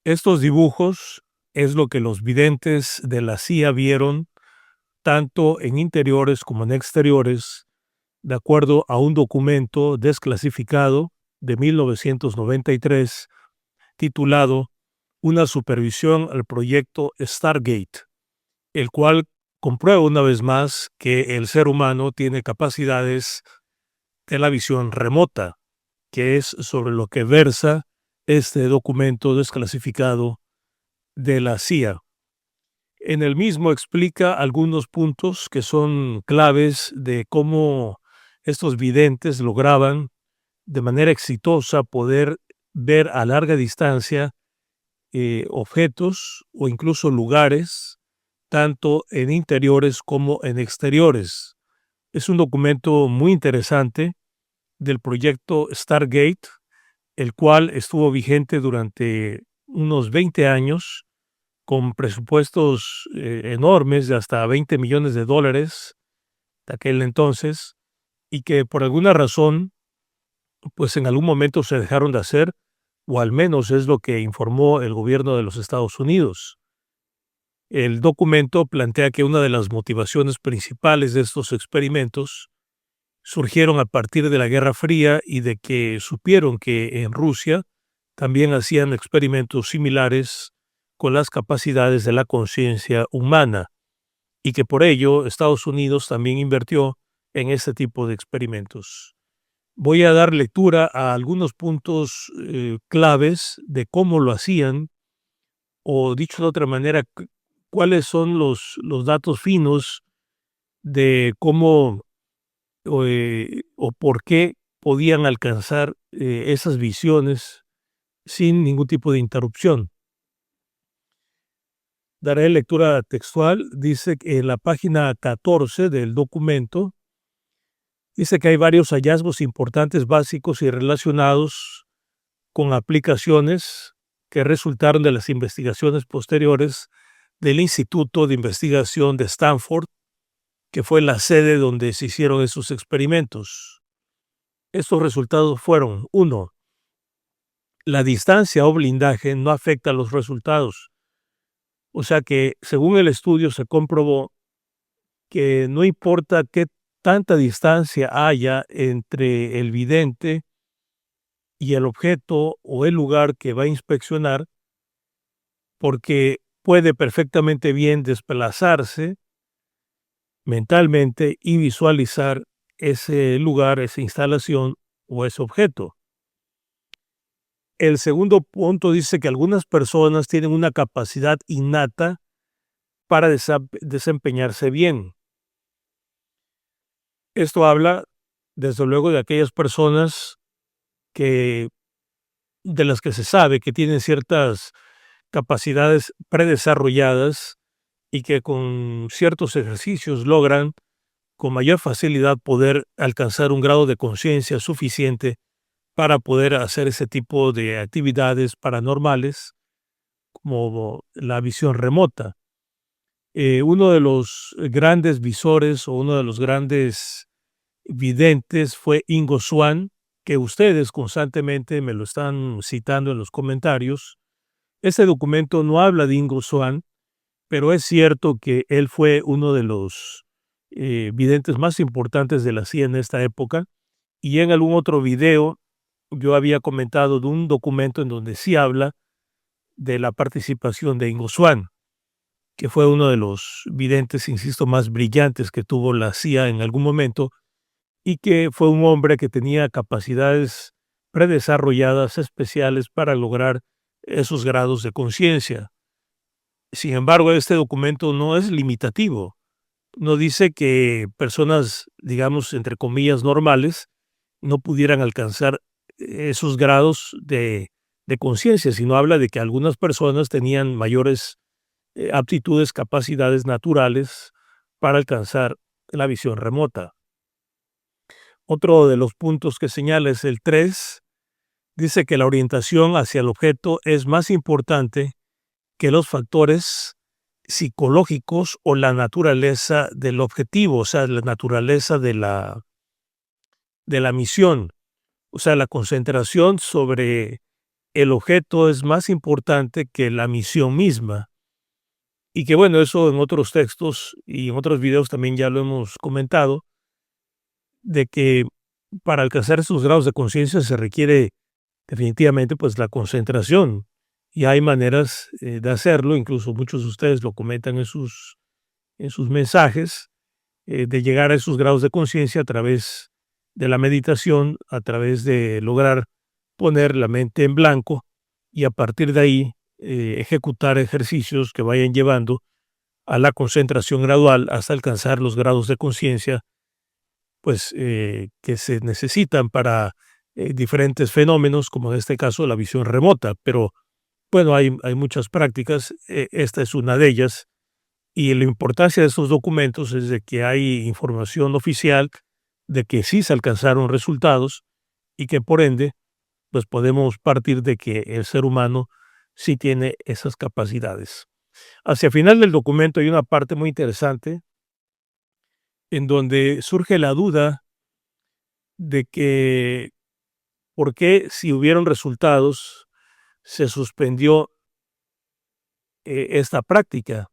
Estos dibujos es lo que los videntes de la CIA vieron tanto en interiores como en exteriores, de acuerdo a un documento desclasificado de 1993 titulado Una supervisión al proyecto Stargate, el cual comprueba una vez más que el ser humano tiene capacidades de la visión remota, que es sobre lo que versa este documento desclasificado de la CIA. En el mismo explica algunos puntos que son claves de cómo estos videntes lograban de manera exitosa poder ver a larga distancia objetos o incluso lugares, tanto en interiores como en exteriores. Es un documento muy interesante del proyecto Stargate, el cual estuvo vigente durante unos 20 años con presupuestos enormes de hasta $20 millones de aquel entonces, y que por alguna razón, pues en algún momento se dejaron de hacer, o al menos es lo que informó el gobierno de los Estados Unidos. El documento plantea que una de las motivaciones principales de estos experimentos surgieron a partir de la Guerra Fría y de que supieron que en Rusia también hacían experimentos similares con las capacidades de la conciencia humana y que por ello Estados Unidos también invirtió en este tipo de experimentos. Voy a dar lectura a algunos puntos claves de cómo lo hacían, o dicho de otra manera, cuáles son los datos finos de cómo o por qué podían alcanzar esas visiones sin ningún tipo de interrupción. Daré lectura textual. Dice que en la página 14 del documento, dice que hay varios hallazgos importantes, básicos y relacionados con aplicaciones que resultaron de las investigaciones posteriores del Instituto de Investigación de Stanford, que fue la sede donde se hicieron esos experimentos. Estos resultados fueron: 1. La distancia o blindaje no afecta a los resultados. O sea que, según el estudio, se comprobó que no importa qué tanta distancia haya entre el vidente y el objeto o el lugar que va a inspeccionar, porque puede perfectamente bien desplazarse mentalmente y visualizar ese lugar, esa instalación o ese objeto. El segundo punto dice que algunas personas tienen una capacidad innata para desempeñarse bien. Esto habla, desde luego, de aquellas personas que, de las que se sabe que tienen ciertas capacidades predesarrolladas y que con ciertos ejercicios logran con mayor facilidad poder alcanzar un grado de conciencia suficiente para poder hacer ese tipo de actividades paranormales como la visión remota. Uno de los grandes visores o uno de los grandes videntes fue Ingo Swann, que ustedes constantemente me lo están citando en los comentarios. Este documento no habla de Ingo Swann, pero es cierto que él fue uno de los videntes más importantes de la CIA en esta época, y en algún otro video yo había comentado de un documento en donde sí habla de la participación de Ingo Swann, que fue uno de los videntes, insisto, más brillantes que tuvo la CIA en algún momento, y que fue un hombre que tenía capacidades predesarrolladas especiales para lograr esos grados de conciencia. Sin embargo, este documento no es limitativo. No dice que personas, digamos, entre comillas, normales, no pudieran alcanzar esos grados de conciencia, sino habla de que algunas personas tenían mayores aptitudes, capacidades naturales para alcanzar la visión remota. Otro de los puntos que señala es el 3. Dice que la orientación hacia el objeto es más importante que los factores psicológicos o la naturaleza del objetivo, o sea, la naturaleza de la misión, o sea, la concentración sobre el objeto es más importante que la misión misma. Y que bueno, eso en otros textos y en otros videos también ya lo hemos comentado, de que para alcanzar esos grados de conciencia se requiere definitivamente pues la concentración. Y hay maneras de hacerlo, incluso muchos de ustedes lo comentan en sus mensajes, de llegar a esos grados de conciencia a través de la meditación, a través de lograr poner la mente en blanco y a partir de ahí ejecutar ejercicios que vayan llevando a la concentración gradual hasta alcanzar los grados de conciencia pues, que se necesitan para diferentes fenómenos, como en este caso la visión remota. Pero bueno, hay muchas prácticas, esta es una de ellas, y la importancia de estos documentos es de que hay información oficial de que sí se alcanzaron resultados y que por ende, pues podemos partir de que el ser humano sí tiene esas capacidades. Hacia el final del documento hay una parte muy interesante en donde surge la duda de que por qué si hubieron resultados se suspendió esta práctica.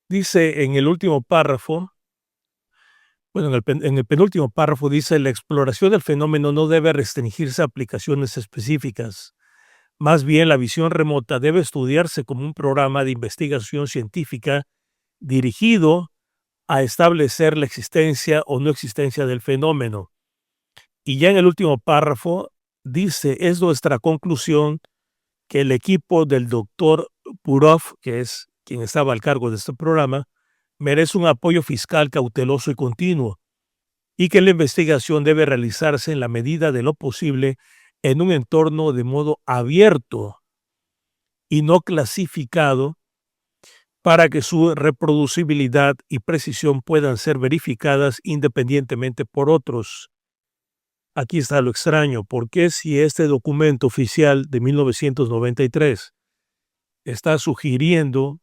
Dice en el último párrafo, bueno, en el penúltimo párrafo dice, la exploración del fenómeno no debe restringirse a aplicaciones específicas. Más bien, la visión remota debe estudiarse como un programa de investigación científica dirigido a establecer la existencia o no existencia del fenómeno. Y ya en el último párrafo dice, es nuestra conclusión que el equipo del doctor Purov, que es quien estaba al cargo de este programa, merece un apoyo fiscal cauteloso y continuo, y que la investigación debe realizarse en la medida de lo posible en un entorno de modo abierto y no clasificado para que su reproducibilidad y precisión puedan ser verificadas independientemente por otros. Aquí está lo extraño, ¿por qué si este documento oficial de 1993 está sugiriendo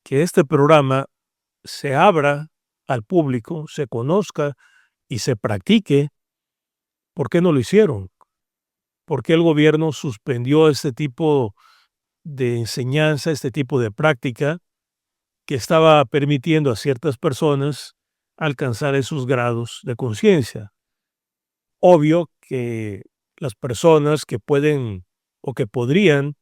que este programa se abra al público, se conozca y se practique? ¿Por qué no lo hicieron? ¿Por qué el gobierno suspendió este tipo de enseñanza, este tipo de práctica que estaba permitiendo a ciertas personas alcanzar esos grados de conciencia? Obvio que las personas que pueden o que podrían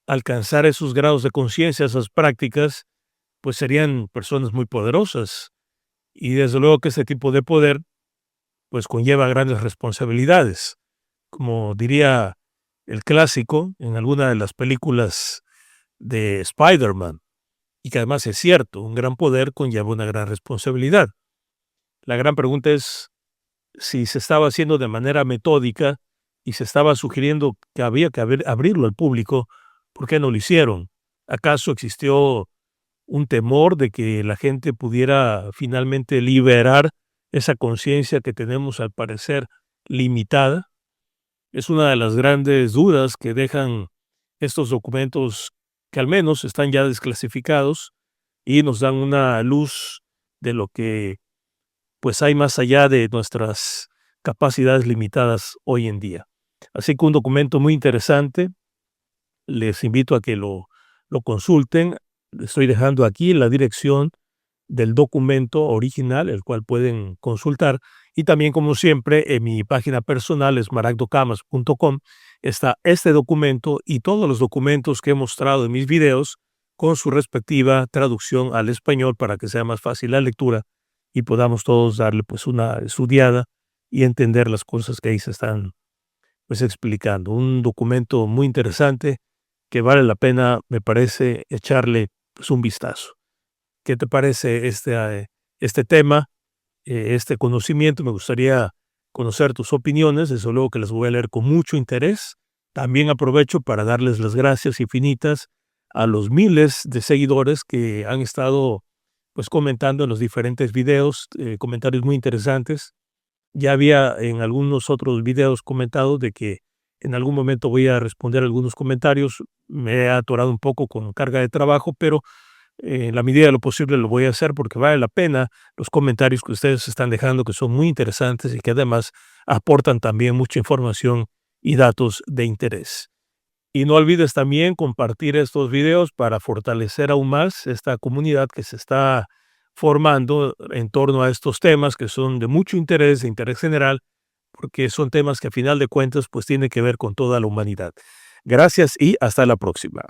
alcanzar esos grados de conciencia, esas prácticas, pues serían personas muy poderosas. Y desde luego que este tipo de poder, pues conlleva grandes responsabilidades. Como diría el clásico en alguna de las películas de Spider-Man, y que además es cierto, un gran poder conlleva una gran responsabilidad. La gran pregunta es si se estaba haciendo de manera metódica y se estaba sugiriendo que había que abrirlo al público, ¿por qué no lo hicieron? ¿Acaso existió un temor de que la gente pudiera finalmente liberar esa conciencia que tenemos al parecer limitada? Es una de las grandes dudas que dejan estos documentos que al menos están ya desclasificados y nos dan una luz de lo que pues hay más allá de nuestras capacidades limitadas hoy en día. Así que un documento muy interesante, les invito a que lo consulten. Estoy dejando aquí la dirección del documento original, el cual pueden consultar. Y también, como siempre, en mi página personal, smaragdocamas.com, está este documento y todos los documentos que he mostrado en mis videos con su respectiva traducción al español para que sea más fácil la lectura y podamos todos darle pues una estudiada y entender las cosas que ahí se están pues explicando. Un documento muy interesante que vale la pena, me parece, echarle pues un vistazo. ¿Qué te parece este tema, este conocimiento? Me gustaría conocer tus opiniones, desde luego que las voy a leer con mucho interés. También aprovecho para darles las gracias infinitas a los miles de seguidores que han estado pues comentando en los diferentes videos, comentarios muy interesantes. Ya había en algunos otros videos comentado de que en algún momento voy a responder algunos comentarios. Me he atorado un poco con carga de trabajo, pero en la medida de lo posible lo voy a hacer porque vale la pena los comentarios que ustedes están dejando, que son muy interesantes y que además aportan también mucha información y datos de interés. Y no olvides también compartir estos videos para fortalecer aún más esta comunidad que se está formando en torno a estos temas que son de mucho interés, de interés general, porque son temas que a final de cuentas pues tienen que ver con toda la humanidad. Gracias y hasta la próxima.